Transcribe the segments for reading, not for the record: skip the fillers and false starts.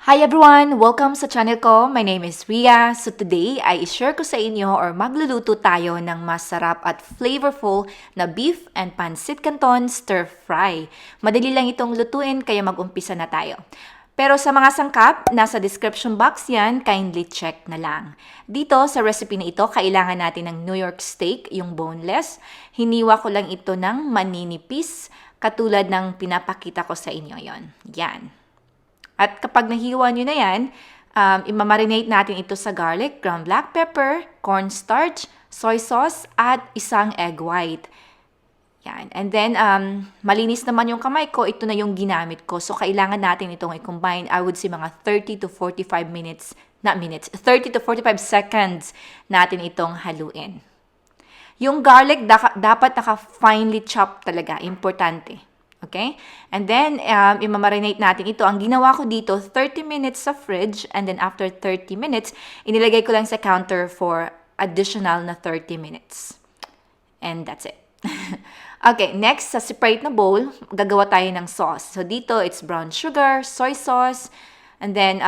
Hi everyone! Welcome sa channel ko. My name is Ria. So today ay i-share ko sa inyo or magluluto tayo ng masarap at flavorful na Beef and Pancit Canton Stir-fry. Madali lang itong lutuin kaya mag-umpisa na tayo. Pero sa mga sangkap, nasa description box yan, kindly check na lang. Dito sa recipe na ito, kailangan natin ng New York steak, yung boneless. Hiniwa ko lang ito ng maninipis, katulad ng pinapakita ko sa inyo yon. Yan. At kapag nahiwa nyo na yan, imamarinate natin ito sa garlic, ground black pepper, cornstarch, soy sauce, at isang egg white. Yan. And then, malinis naman yung kamay ko, ito na yung ginamit ko. So, kailangan natin itong i-combine, I would say mga 30 to 45 minutes, not minutes, 30 to 45 seconds natin itong haluin. Yung garlic, dapat naka-finely chopped talaga, importante. Okay? And then, imamarinate natin ito. Ang ginawa ko dito, 30 minutes sa fridge, and then after 30 minutes, inilagay ko lang sa counter for additional na 30 minutes. And that's it. Okay, next, sa separate na bowl, gagawa tayo ng sauce. So dito, it's brown sugar, soy sauce, and then,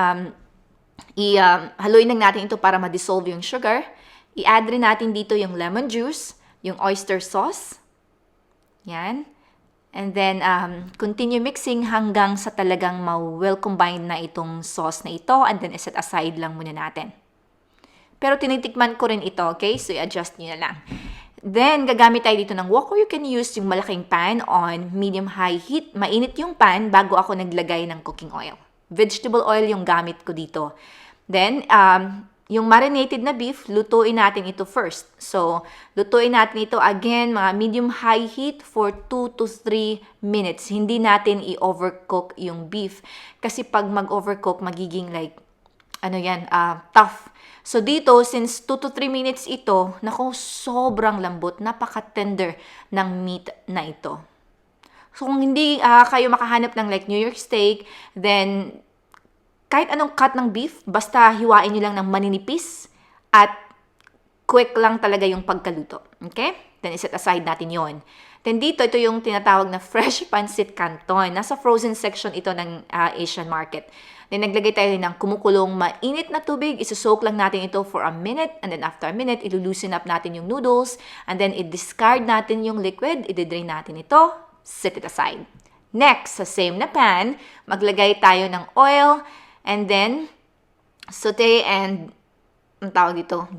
haluin lang natin ito para ma-dissolve yung sugar. I-add rin natin dito yung lemon juice, yung oyster sauce. Yan. And then, continue mixing hanggang sa talagang well combined na itong sauce na ito. And then, set aside lang muna natin. Pero tinitikman ko rin ito, okay? So, i-adjust nyo na lang. Then, gagamit tayo dito ng wok, or you can use yung malaking pan on medium-high heat. Mainit yung pan bago ako naglagay ng cooking oil. Vegetable oil yung gamit ko dito. Then, yung marinated na beef, lutuin natin ito first. So, lutuin natin ito again, mga medium-high heat for 2 to 3 minutes. Hindi natin i-overcook yung beef. Kasi pag mag-overcook, magiging like, tough. So, dito, since 2 to 3 minutes ito, naku, sobrang lambot, napaka-tender ng meat na ito. So, kung hindi kayo makahanap ng like New York steak, then kahit anong cut ng beef, basta hiwain nyo lang ng maninipis at quick lang talaga yung pagkaluto. Okay? Then, iset aside natin yon. Then, dito, ito yung tinatawag na fresh pancit canton. Nasa frozen section ito ng Asian market. Then, naglagay tayo ng kumukulong mainit na tubig. Isosoak lang natin ito for a minute. And then, after a minute, ilulusin up natin yung noodles. And then, i-discard natin yung liquid. I-drain natin ito. Set it aside. Next, sa same na pan, maglagay tayo ng oil. And then, saute and,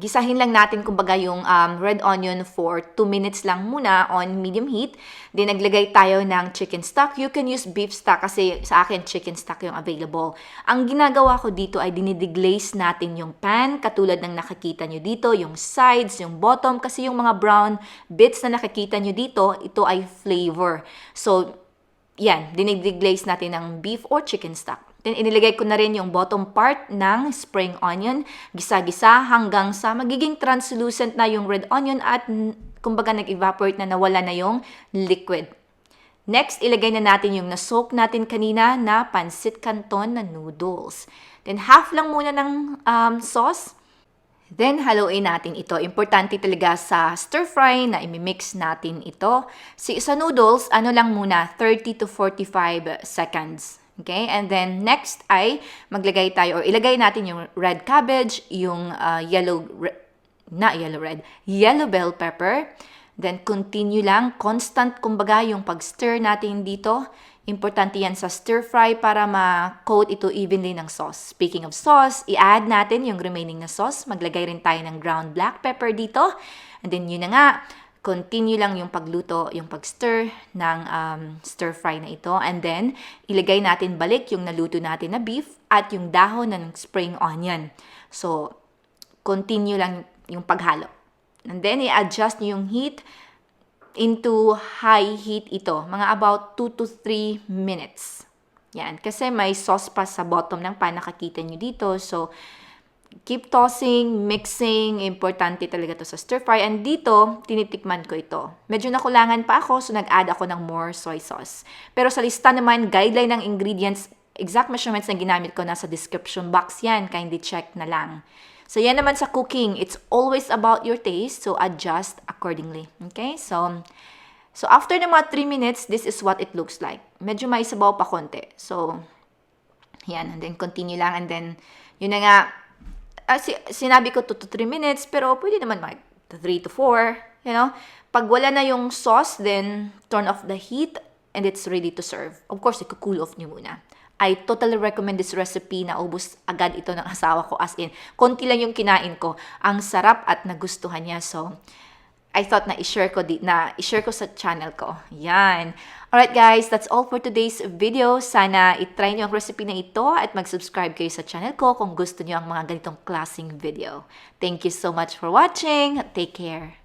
gisahin lang natin kumbaga yung red onion for 2 minutes lang muna on medium heat. Then, naglagay tayo ng chicken stock. You can use beef stock kasi sa akin, chicken stock yung available. Ang ginagawa ko dito ay dinideglaze natin yung pan, katulad ng nakikita nyo dito, yung sides, yung bottom, kasi yung mga brown bits na nakikita nyo dito, ito ay flavor. So, yan, dinideglaze natin ng beef or chicken stock. Then, inilagay ko na rin yung bottom part ng spring onion. Gisa-gisa hanggang sa magiging translucent na yung red onion at kumbaga nag-evaporate na, nawala na yung liquid. Next, ilagay na natin yung na-soak natin kanina na pancit canton na noodles. Then, half lang muna ng sauce. Then, haluin natin ito. Importante talaga sa stir-fry na imimix natin ito. Sa noodles, lang muna, 30 to 45 seconds. Okay? And then, next ay maglagay tayo or ilagay natin yung red cabbage, yung yellow bell pepper. Then, continue lang. Constant, kumbaga, yung pag-stir natin dito. Importante yan sa stir-fry para ma-coat ito evenly ng sauce. Speaking of sauce, i-add natin yung remaining na sauce. Maglagay rin tayo ng ground black pepper dito. And then, yun na nga. Continue lang yung pagluto, yung pag-stir ng stir-fry na ito. And then, ilagay natin balik yung naluto natin na beef at yung dahon ng spring onion. So, continue lang yung paghalo. And then, i-adjust nyo yung heat into high heat ito. Mga about 2 to 3 minutes. Yan. Kasi may sauce pa sa bottom ng pan, nakakita nyo dito. So, keep tossing, mixing. Importante talaga to sa stir-fry. And dito, tinitikman ko ito. Medyo nakulangan pa ako, so nag-add ako ng more soy sauce. Pero sa lista naman, guideline ng ingredients, exact measurements na ginamit ko nasa description box yan. Kindly check na lang. So, yan naman sa cooking. It's always about your taste, so adjust accordingly. Okay? So after ng mga 3 minutes, this is what it looks like. Medyo may sabaw pa konti. So, Yan, and then continue lang, and then, yun na nga, sinabi ko 2 to 3 minutes, pero pwede naman 3 to 4, you know. Pag wala na yung sauce, then turn off the heat, and it's ready to serve. Of course, i-cool off nyo muna. I totally recommend this recipe. Naubos agad ito ng asawa ko, as in, konti lang yung kinain ko. Ang sarap at nagustuhan niya, so, I thought na i-share ko sa channel ko. Yan. Alright guys, that's all for today's video. Sana i-try nyo ang recipe na ito at mag-subscribe kayo sa channel ko kung gusto nyo ang mga ganitong klaseng video. Thank you so much for watching. Take care.